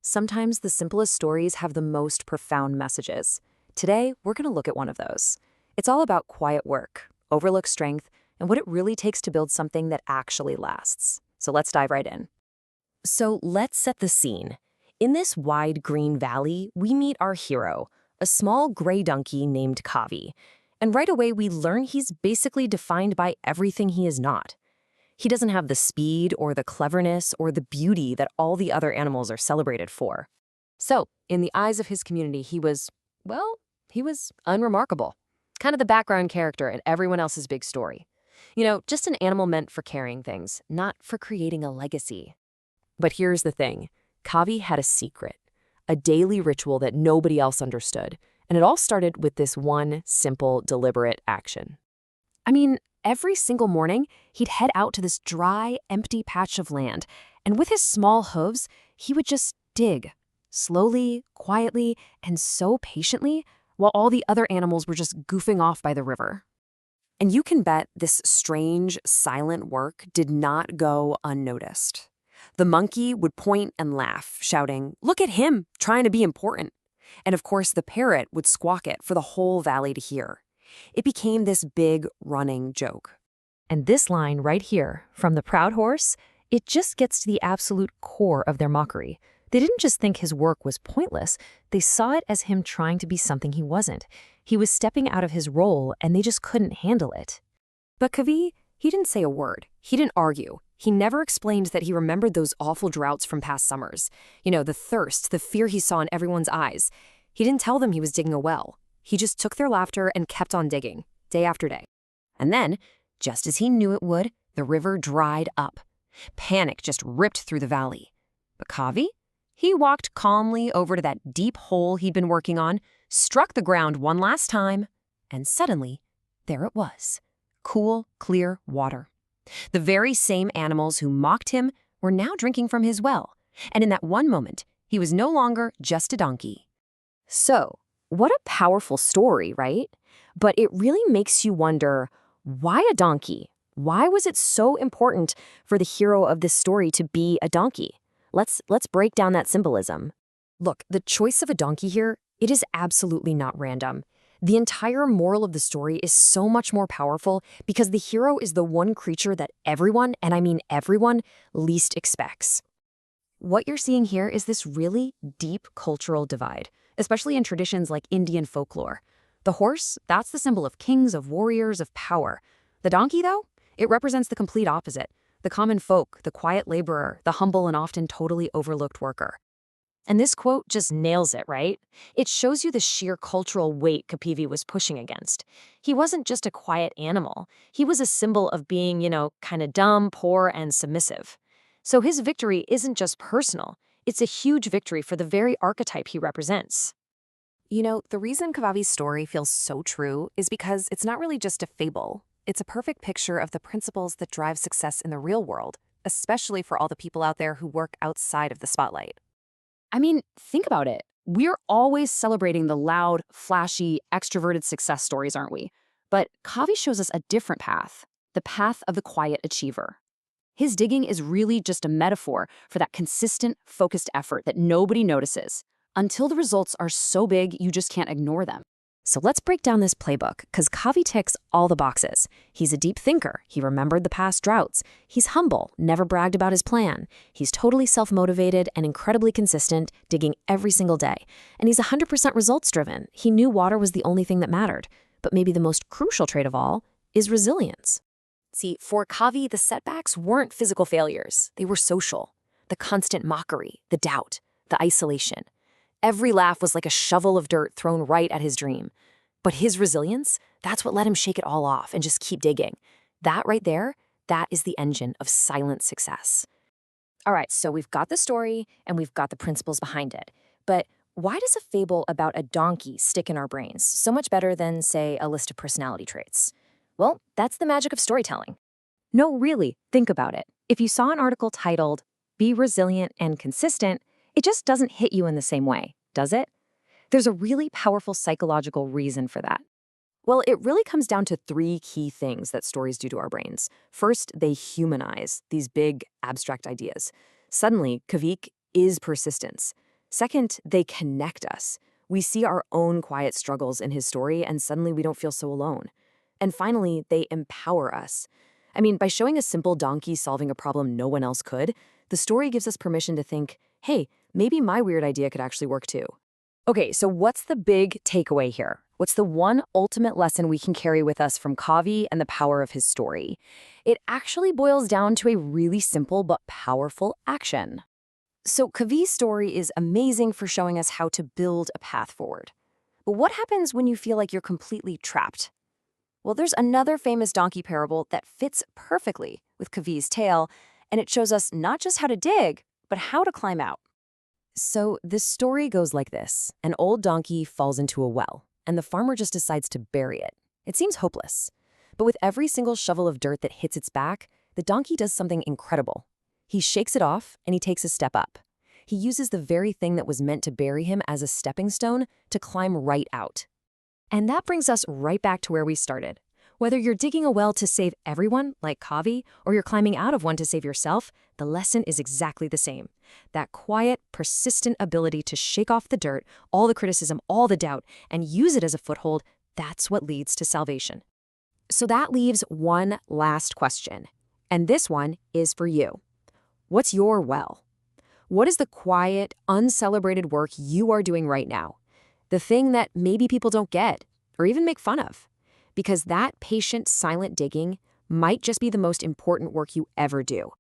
Sometimes the simplest stories have the most profound messages. Today, we're going to look at one of those. It's all about quiet work, overlooked strength, and what it really takes to build something that actually lasts. So let's dive right in. So let's set the scene. In this wide green valley, we meet our hero, a small gray donkey named Kavi. And right away, we learn he's basically defined by everything he is not. He doesn't have the speed or the cleverness or the beauty that all the other animals are celebrated for. So, in the eyes of his community, he was unremarkable. Kind of the background character in everyone else's big story. Just an animal meant for carrying things, not for creating a legacy. But here's the thing. Kavi had a secret, a daily ritual that nobody else understood. And it all started with this one simple, deliberate action. Every single morning, he'd head out to this dry, empty patch of land, and with his small hooves, he would just dig, slowly, quietly, and so patiently, while all the other animals were just goofing off by the river. And you can bet this strange, silent work did not go unnoticed. The monkey would point and laugh, shouting, "Look at him, trying to be important." And of course, the parrot would squawk it for the whole valley to hear. It became this big, running joke. And this line right here, from the proud horse, it just gets to the absolute core of their mockery. They didn't just think his work was pointless, they saw it as him trying to be something he wasn't. He was stepping out of his role, and they just couldn't handle it. But Kavi, he didn't say a word. He didn't argue. He never explained that he remembered those awful droughts from past summers. The thirst, the fear he saw in everyone's eyes. He didn't tell them he was digging a well. He just took their laughter and kept on digging, day after day. And then, just as he knew it would, the river dried up. Panic just ripped through the valley. But Kavi? He walked calmly over to that deep hole he'd been working on, struck the ground one last time, and suddenly, there it was. Cool, clear water. The very same animals who mocked him were now drinking from his well. And in that one moment, he was no longer just a donkey. So, what a powerful story, right? But it really makes you wonder, why a donkey? Why was it so important for the hero of this story to be a donkey? Let's break down that symbolism. Look, the choice of a donkey here, it is absolutely not random. The entire moral of the story is so much more powerful because the hero is the one creature that everyone, and I mean everyone, least expects. What you're seeing here is this really deep cultural divide, especially in traditions like Indian folklore. The horse, that's the symbol of kings, of warriors, of power. The donkey, though, it represents the complete opposite. The common folk, the quiet laborer, the humble and often totally overlooked worker. And this quote just nails it, right? It shows you the sheer cultural weight Kapivi was pushing against. He wasn't just a quiet animal. He was a symbol of being, kind of dumb, poor, and submissive. So his victory isn't just personal. It's a huge victory for the very archetype he represents. The reason Kavavi's story feels so true is because it's not really just a fable. It's a perfect picture of the principles that drive success in the real world, especially for all the people out there who work outside of the spotlight. Think about it. We're always celebrating the loud, flashy, extroverted success stories, aren't we? But Kavi shows us a different path, the path of the quiet achiever. His digging is really just a metaphor for that consistent, focused effort that nobody notices, until the results are so big you just can't ignore them. So let's break down this playbook, because Kavi ticks all the boxes. He's a deep thinker. He remembered the past droughts. He's humble, never bragged about his plan. He's totally self-motivated and incredibly consistent, digging every single day. And he's 100% results-driven. He knew water was the only thing that mattered. But maybe the most crucial trait of all is resilience. See, for Kavi, the setbacks weren't physical failures. They were social. The constant mockery, the doubt, the isolation. Every laugh was like a shovel of dirt thrown right at his dream. But his resilience, that's what let him shake it all off and just keep digging. That right there, that is the engine of silent success. All right, so we've got the story and we've got the principles behind it. But why does a fable about a donkey stick in our brains so much better than, say, a list of personality traits? Well, that's the magic of storytelling. No, really, think about it. If you saw an article titled, "Be Resilient and Consistent," it just doesn't hit you in the same way, does it? There's a really powerful psychological reason for that. Well, it really comes down to three key things that stories do to our brains. First, they humanize these big, abstract ideas. Suddenly, Kavik, is persistence. Second, they connect us. We see our own quiet struggles in his story, and suddenly we don't feel so alone. And finally, they empower us. I mean, by showing a simple donkey solving a problem no one else could, the story gives us permission to think, hey, maybe my weird idea could actually work too. Okay, so what's the big takeaway here? What's the one ultimate lesson we can carry with us from Kavi and the power of his story? It actually boils down to a really simple but powerful action. So Kavi's story is amazing for showing us how to build a path forward. But what happens when you feel like you're completely trapped? Well, there's another famous donkey parable that fits perfectly with Kavi's tale, and it shows us not just how to dig, but how to climb out. So this story goes like this. An old donkey falls into a well, and the farmer just decides to bury it. It seems hopeless. But with every single shovel of dirt that hits its back, the donkey does something incredible. He shakes it off, and he takes a step up. He uses the very thing that was meant to bury him as a stepping stone to climb right out. And that brings us right back to where we started. Whether you're digging a well to save everyone, like Kavi, or you're climbing out of one to save yourself, the lesson is exactly the same. That quiet, persistent ability to shake off the dirt, all the criticism, all the doubt, and use it as a foothold, that's what leads to salvation. So that leaves one last question. And this one is for you. What's your well? What is the quiet, uncelebrated work you are doing right now? The thing that maybe people don't get or even make fun of? Because that patient, silent digging might just be the most important work you ever do.